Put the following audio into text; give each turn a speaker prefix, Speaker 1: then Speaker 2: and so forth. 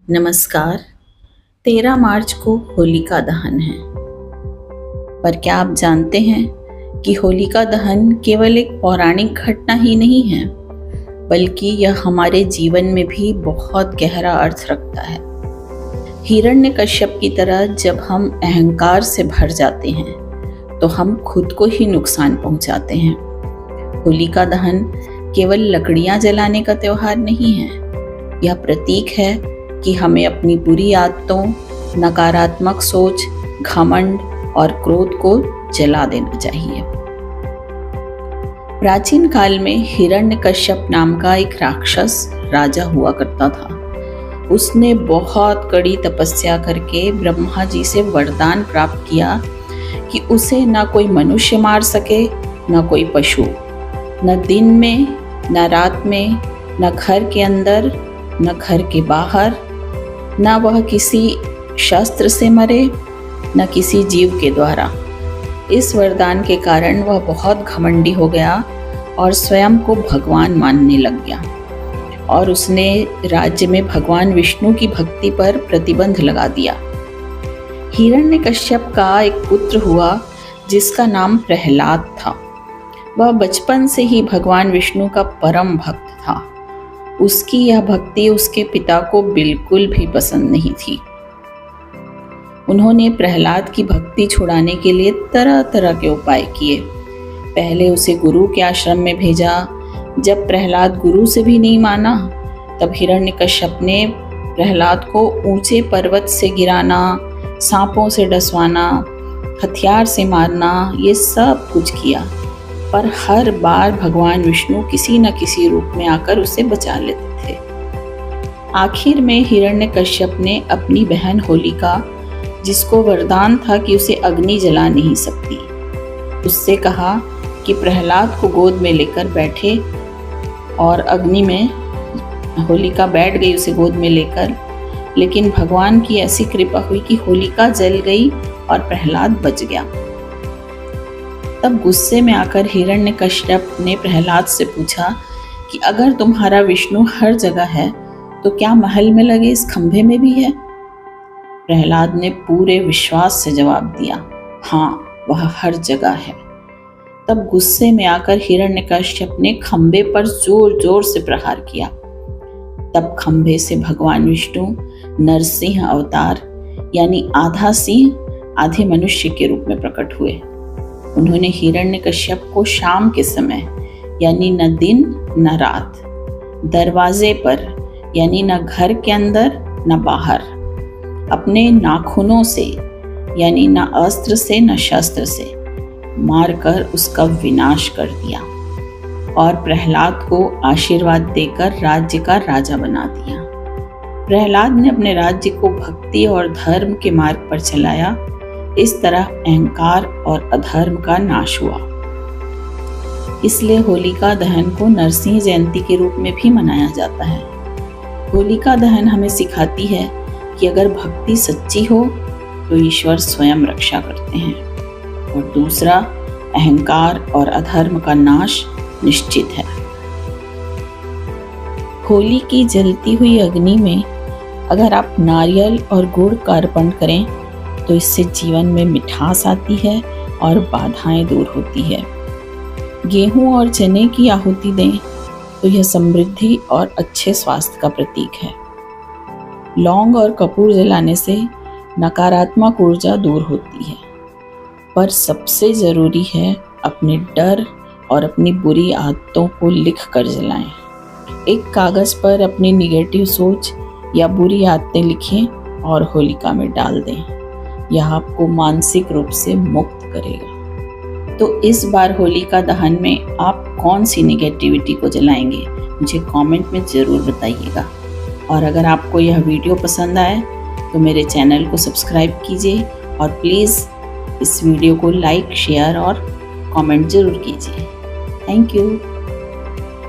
Speaker 1: नमस्कार। 13 मार्च को होलिका दहन है। पर क्या आप जानते हैं कि होलिका दहन केवल एक पौराणिक घटना ही नहीं है, बल्कि यह हमारे जीवन में भी बहुत गहरा अर्थ रखता है। हिरण्यकश्यप की तरह जब हम अहंकार से भर जाते हैं तो हम खुद को ही नुकसान पहुंचाते हैं। होलिका दहन केवल लकड़ियां जलाने का त्योहार नहीं है, यह प्रतीक है कि हमें अपनी बुरी आदतों, नकारात्मक सोच, घमंड और क्रोध को जला देना चाहिए। प्राचीन काल में हिरण्यकश्यप नाम का एक राक्षस राजा हुआ करता था। उसने बहुत कड़ी तपस्या करके ब्रह्मा जी से वरदान प्राप्त किया कि उसे न कोई मनुष्य मार सके, न कोई पशु, न दिन में, न रात में, न घर के अंदर, न घर के बाहर, न वह किसी शस्त्र से मरे, न किसी जीव के द्वारा। इस वरदान के कारण वह बहुत घमंडी हो गया और स्वयं को भगवान मानने लग गया, और उसने राज्य में भगवान विष्णु की भक्ति पर प्रतिबंध लगा दिया। हिरण्यकश्यप का एक पुत्र हुआ जिसका नाम प्रहलाद था। वह बचपन से ही भगवान विष्णु का परम भक्त था। उसकी यह भक्ति उसके पिता को बिल्कुल भी पसंद नहीं थी। उन्होंने प्रहलाद की भक्ति छुड़ाने के लिए तरह तरह के उपाय किए। पहले उसे गुरु के आश्रम में भेजा। जब प्रहलाद गुरु से भी नहीं माना, तब हिरण्यकश्यप ने प्रहलाद को ऊंचे पर्वत से गिराना, सांपों से डसवाना, हथियार से मारना, ये सब कुछ किया। पर हर बार भगवान विष्णु किसी न किसी रूप में आकर उसे बचा लेते थे। आखिर में हिरण्यकश्यप ने अपनी बहन होलिका, जिसको वरदान था कि उसे अग्नि जला नहीं सकती, उससे कहा कि प्रहलाद को गोद में लेकर बैठे, और अग्नि में होलिका बैठ गई उसे गोद में लेकर। लेकिन भगवान की ऐसी कृपा हुई कि होलिका जल गई और प्रहलाद बच गया। तब गुस्से में आकर हिरण्यकश्यप ने प्रहलाद से पूछा कि अगर तुम्हारा विष्णु हर जगह है तो क्या महल में लगे इस खंभे में भी है? प्रहलाद ने पूरे विश्वास से जवाब दिया, हाँ, वह हर जगह है। तब गुस्से में आकर हिरण्यकश्यप ने खंभे पर जोर जोर से प्रहार किया। तब खंभे से भगवान विष्णु नरसिंह अवतार, यानी आधा सिंह आधे मनुष्य के रूप में प्रकट हुए। उन्होंने हिरण्यकश्यप को शाम के समय, यानी न दिन न रात, दरवाजे पर, यानी न घर के अंदर न बाहर, अपने नाखूनों से, यानी न अस्त्र से न शस्त्र से, मारकर उसका विनाश कर दिया और प्रहलाद को आशीर्वाद देकर राज्य का राजा बना दिया। प्रहलाद ने अपने राज्य को भक्ति और धर्म के मार्ग पर चलाया। इस तरह अहंकार और अधर्म का नाश हुआ। इसलिए होलिका दहन को नरसिंह जयंती के रूप में भी मनाया जाता है। होलिका दहन हमें सिखाती है कि अगर भक्ति सच्ची हो तो ईश्वर स्वयं रक्षा करते हैं, और दूसरा, अहंकार और अधर्म का नाश निश्चित है। होली की जलती हुई अग्नि में अगर आप नारियल और गुड़ का अर्पण करें तो इससे जीवन में मिठास आती है और बाधाएं दूर होती है। गेहूं और चने की आहुति दें तो यह समृद्धि और अच्छे स्वास्थ्य का प्रतीक है। लौंग और कपूर जलाने से नकारात्मक ऊर्जा दूर होती है। पर सबसे ज़रूरी है अपने डर और अपनी बुरी आदतों को लिख कर जलाएं। एक कागज़ पर अपनी निगेटिव सोच या बुरी आदतें लिखें और होलिका में डाल दें। यह आपको मानसिक रूप से मुक्त करेगा। तो इस बार होलिका दहन में आप कौन सी नेगेटिविटी को जलाएंगे, मुझे कमेंट में ज़रूर बताइएगा। और अगर आपको यह वीडियो पसंद आए तो मेरे चैनल को सब्सक्राइब कीजिए, और प्लीज़ इस वीडियो को लाइक, शेयर और कमेंट ज़रूर कीजिए। Thank you.